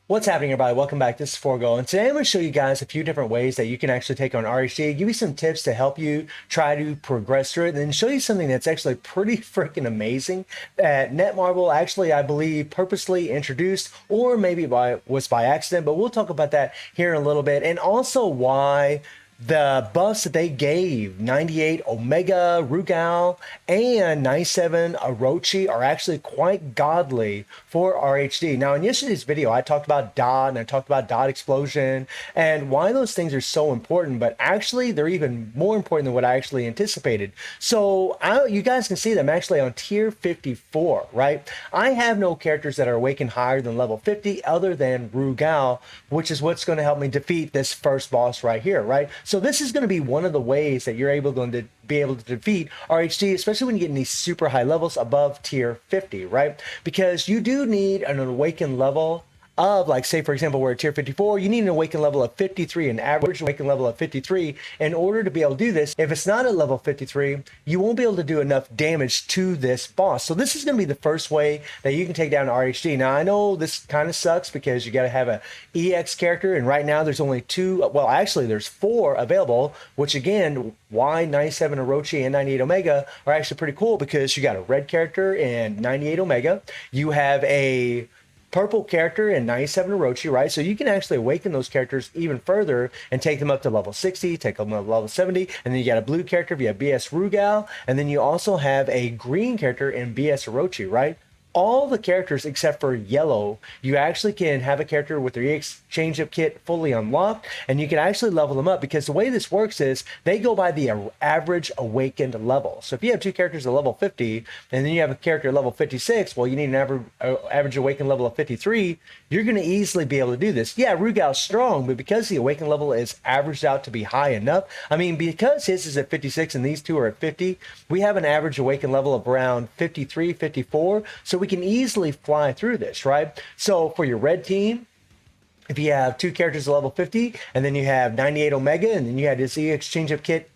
What's happening, everybody? Welcome back. This is Forgo, and today I'm going to show you guys a few different ways that you can actually take on RHD, give you some tips to help you try to progress through it, and then show you something that's actually pretty freaking amazing that Netmarble actually, I believe, purposely introduced, or maybe was by accident, but we'll talk about that here in a little bit, and also why the buffs that they gave 98 Omega Rugal and 97 Orochi are actually quite godly for RHD. Now, in yesterday's video, I talked about dot and I talked about dot explosion and why those things are so important, but actually they're even more important than what I actually anticipated. So you guys can see that I'm actually on tier 54, right? I have no characters that are awakened higher than level 50 other than Rugal, which is what's going to help me defeat this first boss right here, right? So this is going to be one of the ways that you're able to be able to defeat RHD, especially when you get in these super high levels above tier 50, right? Because you do need an awakened level of, like, say for example, we're at tier 54, you need an awakened level of 53, an average awakened level of 53 in order to be able to do this. If it's not at level 53, you won't be able to do enough damage to this boss. So this is going to be the first way that you can take down RHD. Now I know this kind of sucks because you got to have a EX character, and right now there's only two, well actually there's four available, which again, why 97 Orochi and 98 Omega are actually pretty cool, because you got a red character in 98 Omega, you have a purple character and 97 Orochi, right? So you can actually awaken those characters even further and take them up to level 60, take them up to level 70, and then you got a blue character via BS Rugal, and then you also have a green character in BS Orochi, right? All the characters except for yellow, you actually can have a character with their EX change-up kit fully unlocked, and you can actually level them up, because the way this works is they go by the average awakened level. So if you have two characters at level 50 and then you have a character at level 56, well, you need an average awakened level of 53, you're going to easily be able to do this. Yeah, Rugal's strong, but because the awakened level is averaged out to be high enough, I mean, because his is at 56 and these two are at 50, we have an average awakened level of around 53, 54, so we can easily fly through this, right? So for your red team, if you have two characters at level 50 and then you have 98 Omega and then you had this EX change-up kit,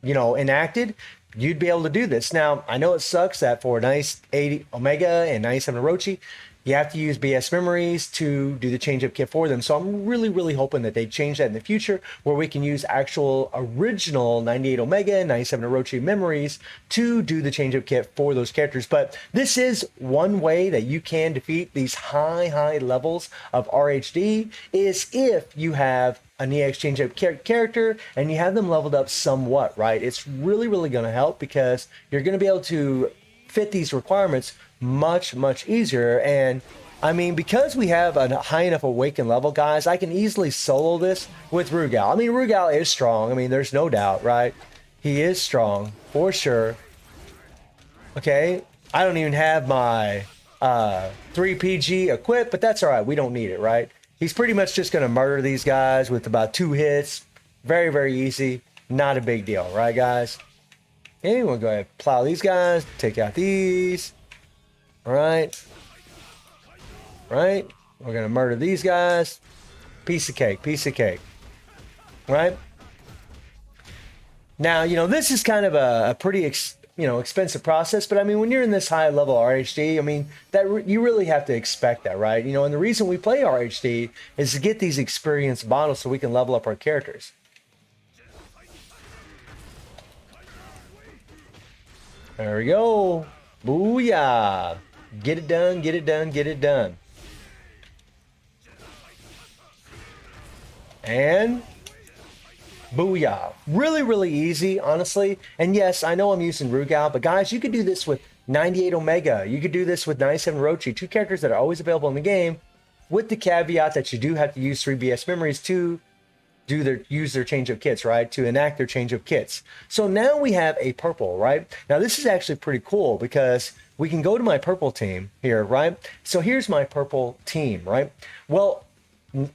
enacted, you'd be able to do this. Now, I know it sucks that for 98 Omega and 97 Orochi, you have to use BS memories to do the change-up kit for them. So I'm really hoping that they change that in the future, where we can use actual original 98 Omega and 97 Orochi memories to do the change-up kit for those characters. But this is one way that you can defeat these high levels of RHD, is if you have an EX change-up character and you have them leveled up somewhat, right? It's really going to help, because you're going to be able to fit these requirements much easier. And I mean, because we have a high enough awakened level, guys, I can easily solo this with Rugal. I mean, Rugal is strong. I mean, there's no doubt, right? He is strong for sure. Okay, I don't even have my 3PG equipped, but that's all right. We don't need it, right? He's pretty much just going to murder these guys with about 2 hits. Very easy. Not a big deal, right, guys? And we'll go ahead and plow these guys, take out these. All right. We're going to murder these guys. Piece of cake. Right? Now, this is kind of a pretty expensive process, but I mean, when you're in this high level RHD, I mean, that you really have to expect that, right? And the reason we play RHD is to get these experience bottles so we can level up our characters. There we go. Booyah. Get it done. And booyah. Really easy, honestly. And yes, I know I'm using Rugal, but guys, you could do this with 98 Omega. You could do this with 97 Orochi, two characters that are always available in the game, with the caveat that you do have to use 3 BS memories to use their change-up kits, right? To enact their change-up kits. So now we have a purple, right? Now this is actually pretty cool, because we can go to my purple team here, right? So here's my purple team, right? Well,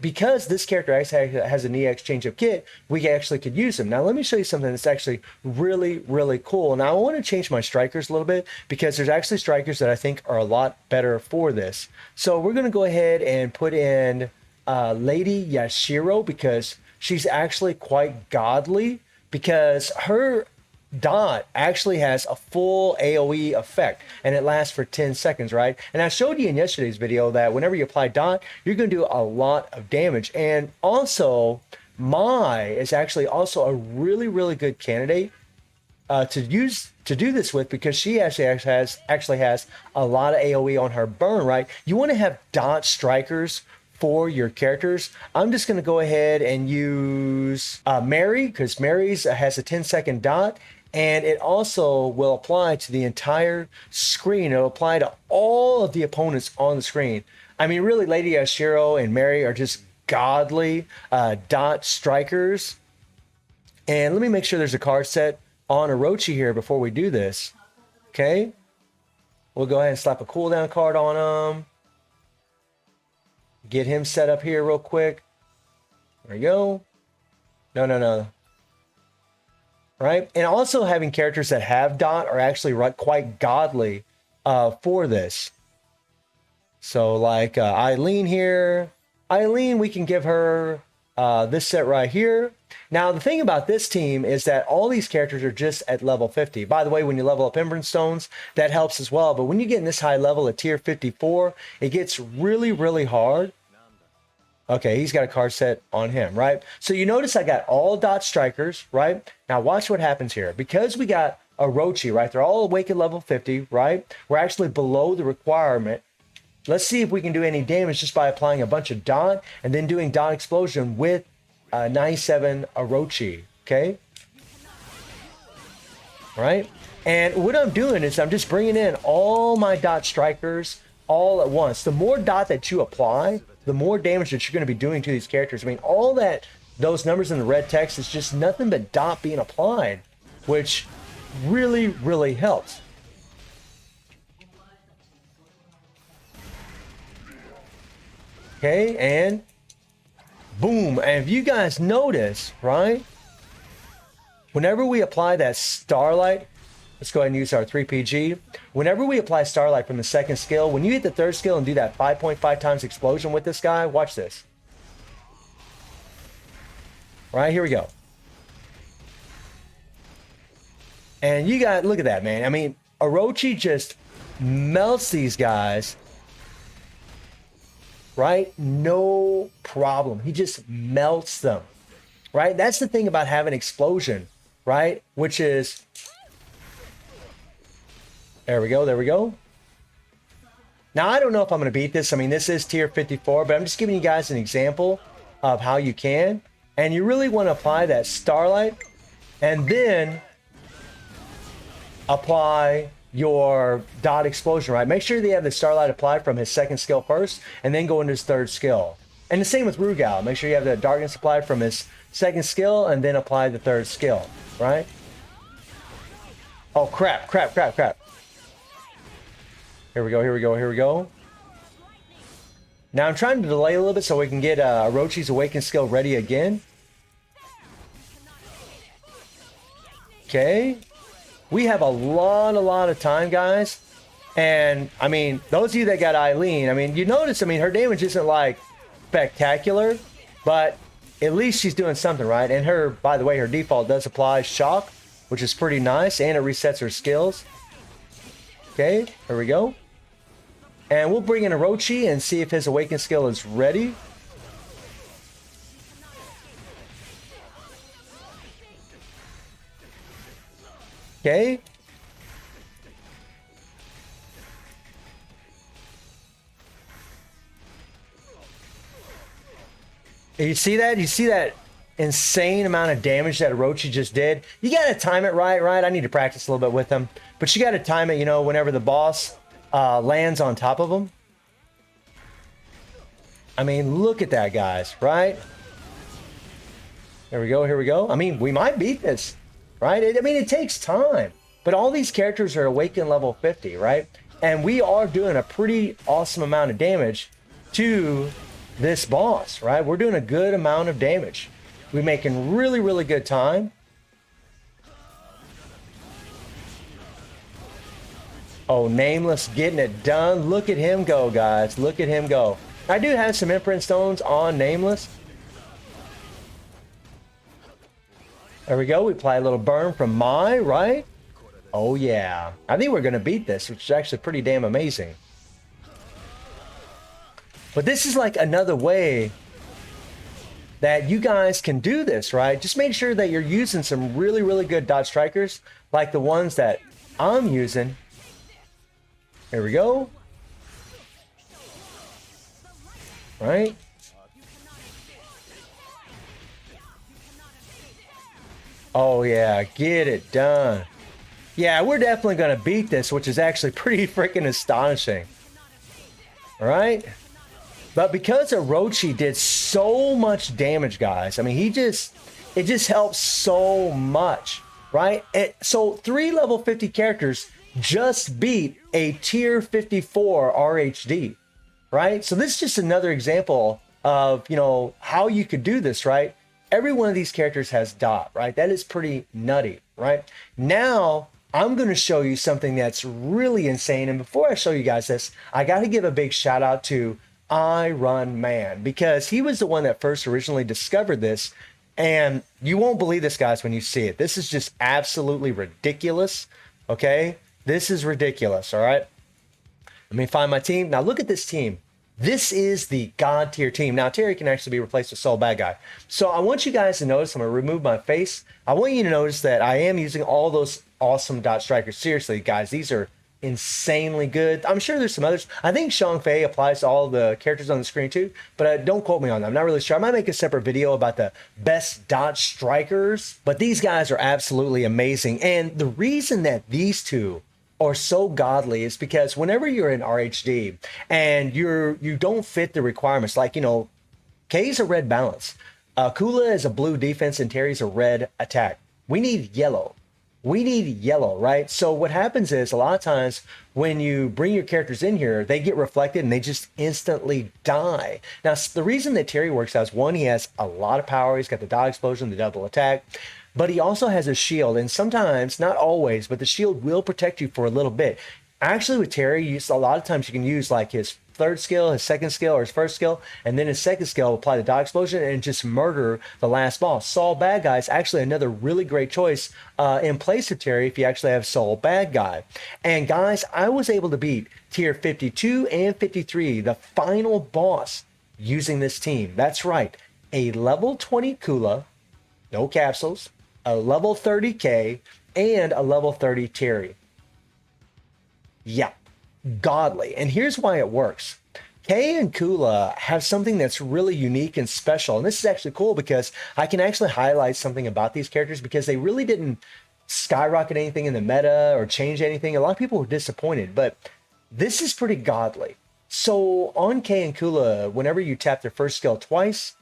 because this character actually has an EX change-up kit, we actually could use him. Now let me show you something that's actually really cool. Now I want to change my strikers a little bit, because there's actually strikers that I think are a lot better for this. So we're going to go ahead and put in Lady Yashiro, because she's actually quite godly, because her dot actually has a full AoE effect, and it lasts for 10 seconds, right? And I showed you in yesterday's video that whenever you apply dot, you're going to do a lot of damage. And also, Mai is actually also a really, really good candidate to do this with, because she actually has a lot of AoE on her burn, right? You want to have dot strikers for your characters. I'm just going to go ahead and use Mary, because Mary's has a 10-second dot, and it also will apply to the entire screen. It'll apply to all of the opponents on the screen. I mean, really, Lady Ashiro and Mary are just godly dot strikers. And let me make sure there's a card set on Orochi here before we do this. Okay. We'll go ahead and slap a cooldown card on him. Get him set up here real quick. There we go. No. Right? And also having characters that have dot are actually quite godly for this. So like Eileen here. Eileen, we can give her this set right here. Now, the thing about this team is that all these characters are just at level 50. By the way, when you level up Embers Stones, that helps as well. But when you get in this high level at tier 54, it gets really, really hard. Okay, he's got a card set on him, right? So you notice I got all dot strikers, right? Now watch what happens here. Because we got Orochi, right? They're all awake at level 50, right? We're actually below the requirement. Let's see if we can do any damage just by applying a bunch of dot and then doing dot explosion with 97 Orochi, okay? Right? And what I'm doing is I'm just bringing in all my dot strikers all at once. The more dot that you apply, the more damage that you're going to be doing to these characters. I mean, all that, those numbers in the red text is just nothing but dot being applied, which really, really helps. Okay, and boom. And if you guys notice, right, whenever we apply that Starlight, let's go ahead and use our 3PG. Whenever we apply Starlight from the second skill, when you hit the third skill and do that 5.5 times explosion with this guy, watch this. Right, here we go. And you got, look at that, man. I mean, Orochi just melts these guys. Right? No problem. He just melts them. Right? That's the thing about having explosion, right? Which is, there we go. Now, I don't know if I'm going to beat this. I mean, this is tier 54, but I'm just giving you guys an example of how you can. And you really want to apply that Starlight and then apply your dot explosion, right? Make sure they have the Starlight applied from his second skill first and then go into his third skill. And the same with Rugal. Make sure you have the darkness applied from his second skill and then apply the third skill, right? Oh, crap. Here we go. Now I'm trying to delay a little bit so we can get Orochi's Awakened skill ready again. Okay. We have a lot of time, guys. And, I mean, those of you that got Eileen, I mean, you notice, I mean, her damage isn't, like, spectacular. But at least she's doing something, right? And her, by the way, her default does apply shock, which is pretty nice. And it resets her skills. Okay, here we go. And we'll bring in Orochi and see if his Awakened skill is ready. Okay. You see that? You see that insane amount of damage that Orochi just did? You got to time it right? I need to practice a little bit with him. But you got to time it, you know, whenever the boss lands on top of him. I mean, look at that, guys, right? Here we go. I mean, we might beat this, right? I mean, it takes time. But all these characters are Awakened level 50, right? And we are doing a pretty awesome amount of damage to this boss, right? We're doing a good amount of damage. We're making really good time. Oh, Nameless getting it done. Look at him go, guys. Look at him go. I do have some imprint stones on Nameless. There we go. We apply a little burn from Mai, right? Oh, yeah. I think we're going to beat this, which is actually pretty damn amazing. But this is like another way that you guys can do this, right? Just make sure that you're using some really, really good dot strikers, like the ones that I'm using. Here we go. Right? Oh, yeah. Get it done. Yeah, we're definitely going to beat this, which is actually pretty freaking astonishing. All right? But because Orochi did so much damage, guys, I mean, it just helps so much, right? So 3 level 50 characters just beat a tier 54 RHD, right? So this is just another example of, you know, how you could do this, right? Every one of these characters has dot, right? That is pretty nutty, right? Now, I'm going to show you something that's really insane. And before I show you guys this, I got to give a big shout out to Iron Man, because he was the one that first originally discovered this. And you won't believe this, guys, when you see it. This is just absolutely ridiculous. Okay? This is ridiculous. All right? Let me find my team. Now, look at this team. This is the God tier team. Now, Terry can actually be replaced with Soul Bad Guy. So I want you guys to notice, I'm going to remove my face. I want you to notice that I am using all those awesome dot strikers. Seriously, guys, these are insanely good. I'm sure there's some others. I think Shang Fei applies to all the characters on the screen too, but don't quote me on that. I'm not really sure. I might make a separate video about the best dot strikers, but these guys are absolutely amazing. And the reason that these two are so godly is because whenever you're in RHD and you don't fit the requirements, like, you know, Kay's a red balance, Kula is a blue defense, and Terry's a red attack. We need yellow. We need yellow, right? So what happens is a lot of times when you bring your characters in here, they get reflected and they just instantly die. Now, the reason that Terry works out is, one, he has a lot of power. He's got the dot explosion, the double attack, but he also has a shield. And sometimes, not always, but the shield will protect you for a little bit. Actually, with Terry, a lot of times you can use like his third skill, his second skill, or his first skill, and then his second skill, apply the dot explosion and just murder the last boss. Soul Bad Guy is actually another really great choice in place of Terry if you actually have Soul Bad Guy. And guys, I was able to beat tier 52 and 53, the final boss, using this team. That's right, a level 20 Kula, no capsules, a level 30 K, and a level 30 Terry. Yeah, godly. And here's why it works. Kay and Kula have something that's really unique and special. And this is actually cool because I can actually highlight something about these characters because they really didn't skyrocket anything in the meta or change anything. A lot of people were disappointed, but this is pretty godly. So on Kay and Kula, whenever you tap their first skill twice,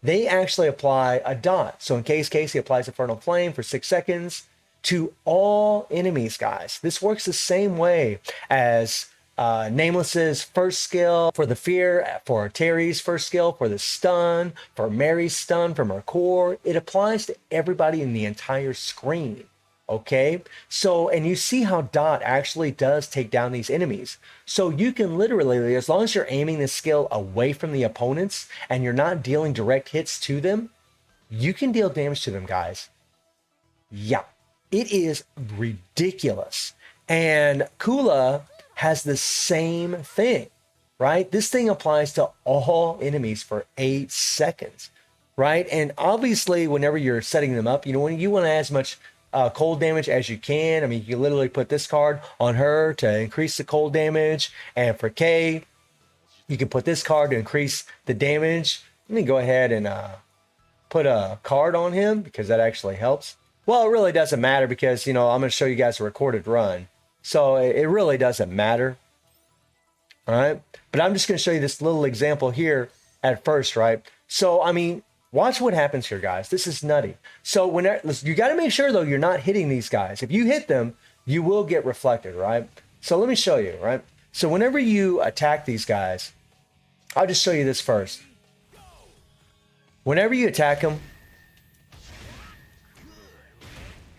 they actually apply a dot. So in Kay's case, he applies Infernal Flame for 6 seconds to all enemies, guys. This works the same way as Nameless's first skill for the fear, for Terry's first skill for the stun, for Mary's stun from her core. It applies to everybody in the entire screen. Okay, so, and you see how dot actually does take down these enemies. So you can literally, as long as you're aiming this skill away from the opponents and you're not dealing direct hits to them, you can deal damage to them, guys. Yeah. It is ridiculous. And Kula has the same thing, right? This thing applies to all enemies for 8 seconds, right? And obviously, whenever you're setting them up, you know, when you want to add as much cold damage as you can, I mean, you literally put this card on her to increase the cold damage. And for Kay, you can put this card to increase the damage. Let me go ahead and put a card on him because that actually helps. Well, it really doesn't matter because, you know, I'm going to show you guys a recorded run. So it really doesn't matter. All right. But I'm just going to show you this little example here at first, right? So, I mean, watch what happens here, guys. This is nutty. So you got to make sure, though, you're not hitting these guys. If you hit them, you will get reflected, right? So let me show you, right? So whenever you attack these guys, I'll just show you this first. Whenever you attack them,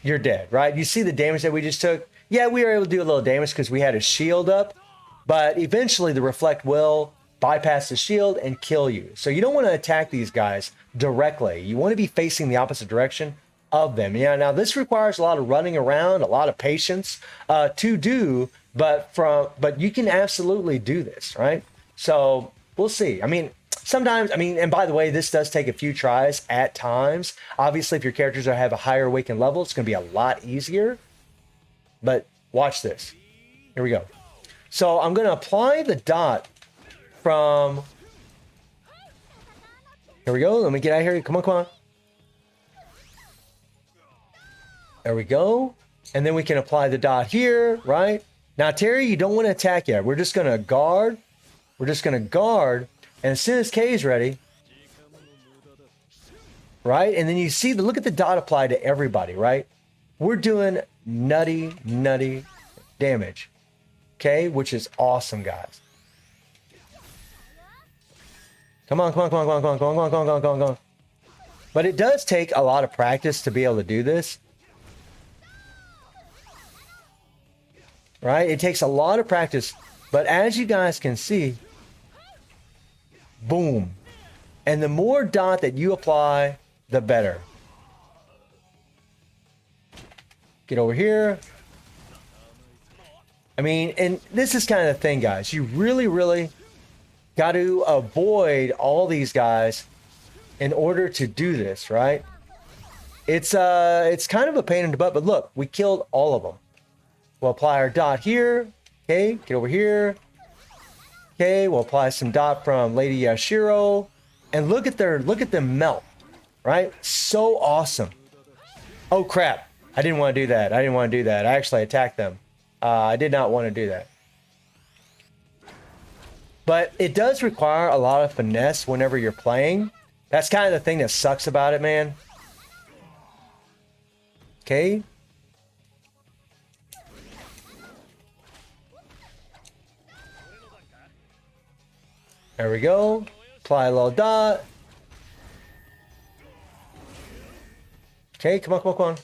you're dead, right? You see the damage that we just took? Yeah, we were able to do a little damage because we had a shield up, but eventually the reflect will bypass the shield and kill you. So you don't want to attack these guys directly. You want to be facing the opposite direction of them. Yeah, now this requires a lot of running around, a lot of patience to do, but you can absolutely do this, right? So we'll see. I mean, sometimes, I mean, and by the way, this does take a few tries at times. Obviously, if your characters have a higher awakened level, it's going to be a lot easier. But watch this. Here we go. So I'm going to apply the dot from... Here we go. Let me get out of here. Come on, come on. There we go. And then we can apply the dot here, right? Now, Terry, you don't want to attack yet. We're just going to guard. We're just going to guard. And as soon as K is ready, right? And then you see, look at the dot applied to everybody, right? We're doing nutty damage. Okay, which is awesome, guys. Come on, come on, come on, come on, come on, come on, come on, come on, come on, come on. But it does take a lot of practice to be able to do this. Right? It takes a lot of practice. But as you guys can see, boom. And the more dot that you apply, the better. Get over here. I mean, and this is kind of the thing, guys. You really got to avoid all these guys in order to do this, right? It's kind of a pain in the butt, but look, we killed all of them. We'll apply our dot here. Okay, get over here. Okay, we'll apply some dot from Lady Yashiro. And look at them melt, right? So awesome. Oh crap. I didn't want to do that. I didn't want to do that. I actually attacked them. I did not want to do that. But it does require a lot of finesse whenever you're playing. That's kind of the thing that sucks about it, man. Okay. There we go. Apply a little dot. Okay, come on, come on, come on.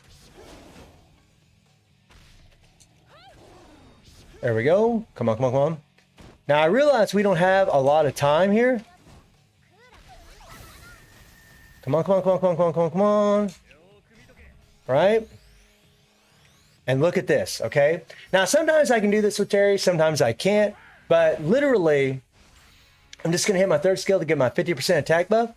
There we go. Come on, come on, come on. Now, I realize we don't have a lot of time here. Come on, come on, come on, come on, come on, come on, come on. Right? And look at this, okay? Now, sometimes I can do this with Terry. Sometimes I can't. But literally, I'm just going to hit my third skill to get my 50% attack buff.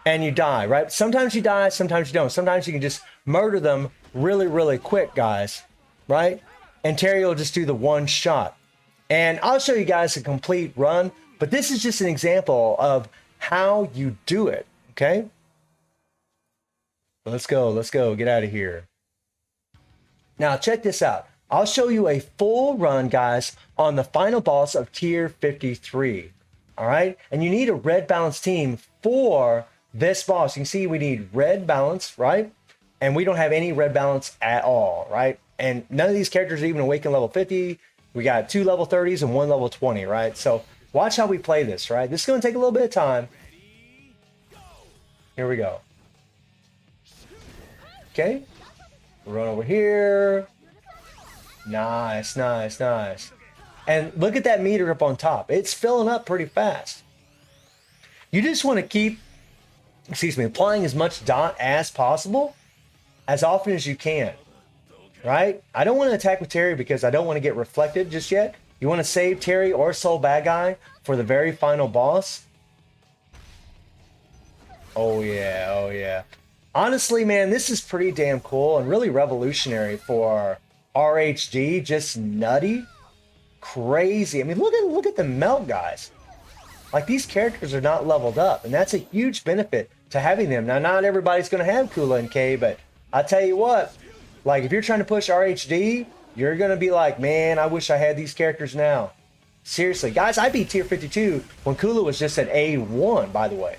And you die, right? Sometimes you die, sometimes you don't. Sometimes you can just murder them really quick, guys. Right? And Terry will just do the one shot. And I'll show you guys a complete run, but this is just an example of how you do it, okay? Let's go, get out of here. Now, check this out. I'll show you a full run, guys, on the final boss of tier 53, all right? And you need a red balance team for this boss. You can see we need red balance, right? And we don't have any red balance at all, right? And none of these characters are even awakened level 50. We got 2 level 30s and 1 level 20, right? So watch how we play this, right? This is going to take a little bit of time. Here we go. Okay. Run over here. Nice. And look at that meter up on top. It's filling up pretty fast. You just want to keep, applying as much dot as possible as often as you can. Right? I don't want to attack with Terry because I don't want to get reflected just yet. You want to save Terry or Soul Bad Guy for the very final boss. Oh yeah. Honestly, man, this is pretty damn cool and really revolutionary for RHD. Just nutty. Crazy. I mean, look at the melt, guys. Like, these characters are not leveled up, and that's a huge benefit to having them. Now, not everybody's going to have Kula and K, but I'll tell you what. Like, if you're trying to push RHD, you're going to be like, man, I wish I had these characters now. Seriously. Guys, I beat tier 52 when Kula was just at A1, by the way.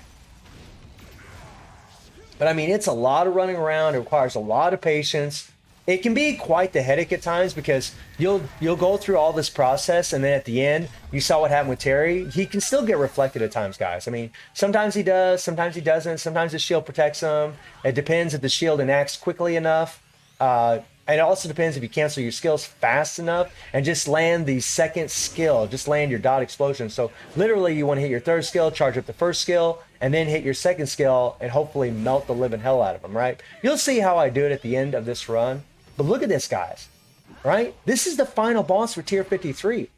But, I mean, it's a lot of running around. It requires a lot of patience. It can be quite the headache at times because you'll go through all this process, and then at the end, you saw what happened with Terry. He can still get reflected at times, guys. I mean, sometimes he does, sometimes he doesn't. Sometimes the shield protects him. It depends if the shield enacts quickly enough. And it also depends if you cancel your skills fast enough and just land the second skill, just land your dot explosion. So literally you want to hit your third skill, charge up the first skill, and then hit your second skill and hopefully melt the living hell out of them, right? You'll see how I do it at the end of this run. But look at this, guys, right? This is the final boss for tier 53.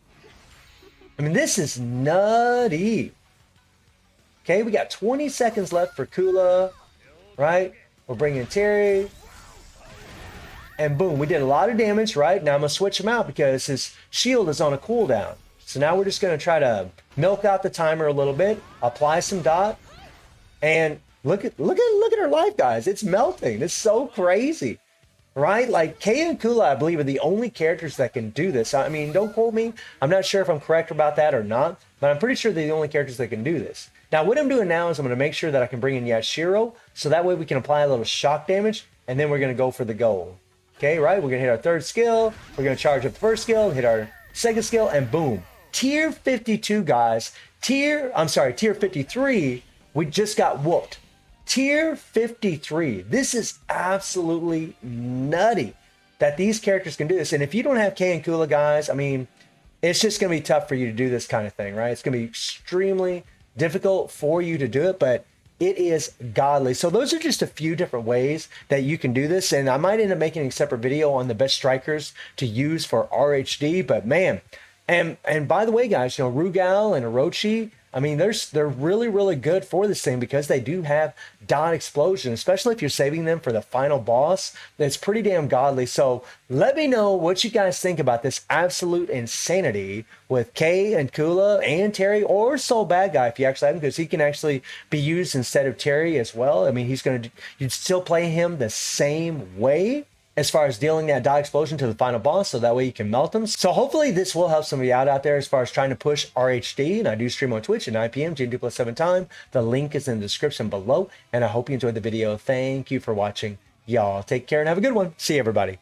I mean, this is nutty. Okay, we got 20 seconds left for Kula, right? We're bringing Terry. And boom, we did a lot of damage, right? Now I'm going to switch him out because his shield is on a cooldown. So now we're just going to try to milk out the timer a little bit, apply some dot, and look at her life, guys. It's melting. It's so crazy, right? Like Kay and Kula, I believe, are the only characters that can do this. I mean, don't quote me. I'm not sure if I'm correct about that or not, but I'm pretty sure they're the only characters that can do this. Now, what I'm doing now is I'm going to make sure that I can bring in Yashiro, so that way we can apply a little shock damage, and then we're going to go for the goal. Okay, right? We're going to hit our third skill. We're going to charge up the first skill, hit our second skill, and boom. Tier 52, guys. Tier 53, we just got whooped. Tier 53. This is absolutely nutty that these characters can do this. And if you don't have Kay and Kula, guys, I mean, it's just going to be tough for you to do this kind of thing, right? It's going to be extremely difficult for you to do it, but it is godly. So those are just a few different ways that you can do this. And I might end up making a separate video on the best strikers to use for RHD, but man, and by the way, guys, you know, Rugal and Orochi, I mean, they're really, really good for this thing because they do have dot explosion, especially if you're saving them for the final boss. That's pretty damn godly. So let me know what you guys think about this absolute insanity with Kay and Kula and Terry, or Soul Bad Guy if you actually have him, because he can actually be used instead of Terry as well. I mean, you'd still play him the same way as far as dealing that dot explosion to the final boss, so that way you can melt them. So hopefully this will help somebody out there as far as trying to push RHD. And I do stream on Twitch at 9 p.m. GN2+7 time. The link is in the description below. And I hope you enjoyed the video. Thank you for watching. Y'all take care and have a good one. See you, everybody.